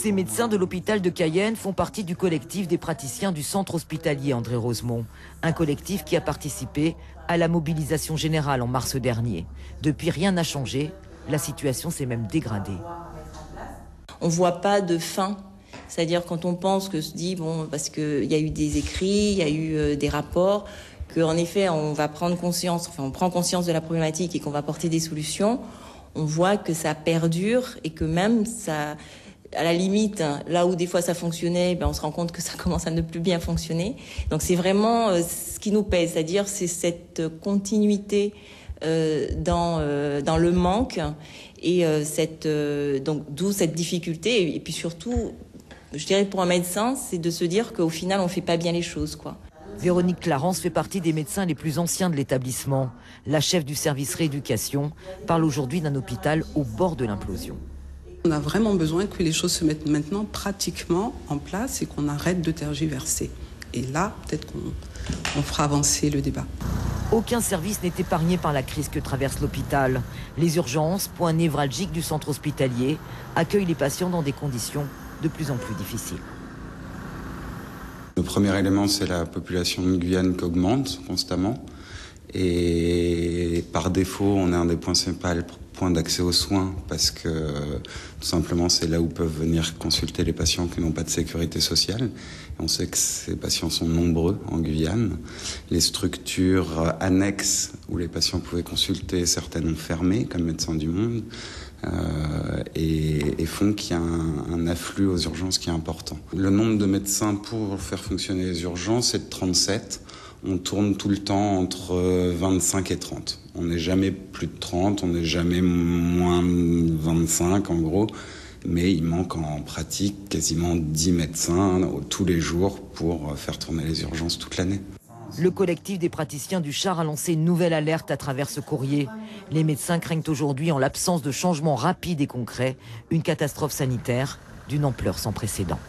Ces médecins de l'hôpital de Cayenne font partie du collectif des praticiens du centre hospitalier André Rosemont. Un collectif qui a participé à la mobilisation générale en mars dernier. Depuis, rien n'a changé. La situation s'est même dégradée. On ne voit pas de fin. C'est-à-dire quand on pense que se dit, bon, parce qu'il y a eu des écrits, il y a eu des rapports, qu'en effet on va prendre conscience, on prend conscience de la problématique et qu'on va apporter des solutions, on voit que ça perdure et que même ça... À la limite, là où des fois ça fonctionnait, on se rend compte que ça commence à ne plus bien fonctionner. Donc c'est vraiment ce qui nous pèse, c'est-à-dire c'est cette continuité dans le manque et donc d'où cette difficulté. Et puis surtout, je dirais pour un médecin, c'est de se dire qu'au final on fait pas bien les choses, quoi. Véronique Clarence fait partie des médecins les plus anciens de l'établissement. La chef du service rééducation parle aujourd'hui d'un hôpital au bord de l'implosion. On a vraiment besoin que les choses se mettent maintenant pratiquement en place et qu'on arrête de tergiverser. Et là, peut-être qu'on fera avancer le débat. Aucun service n'est épargné par la crise que traverse l'hôpital. Les urgences, point névralgique du centre hospitalier, accueillent les patients dans des conditions de plus en plus difficiles. Le premier élément, c'est la population de Guyane qui augmente constamment. Et par défaut, on est un des principaux points d'accès aux soins parce que tout simplement c'est là où peuvent venir consulter les patients qui n'ont pas de sécurité sociale. Et on sait que ces patients sont nombreux en Guyane. Les structures annexes où les patients pouvaient consulter, certaines ont fermé, comme Médecins du Monde, et font qu'il y a un afflux aux urgences qui est important. Le nombre de médecins pour faire fonctionner les urgences est de 37. On tourne tout le temps entre 25 et 30. On n'est jamais plus de 30, on n'est jamais moins de 25 en gros. Mais il manque en pratique quasiment 10 médecins tous les jours pour faire tourner les urgences toute l'année. Le collectif des praticiens du Char a lancé une nouvelle alerte à travers ce courrier. Les médecins craignent aujourd'hui, en l'absence de changements rapides et concrets, une catastrophe sanitaire d'une ampleur sans précédent.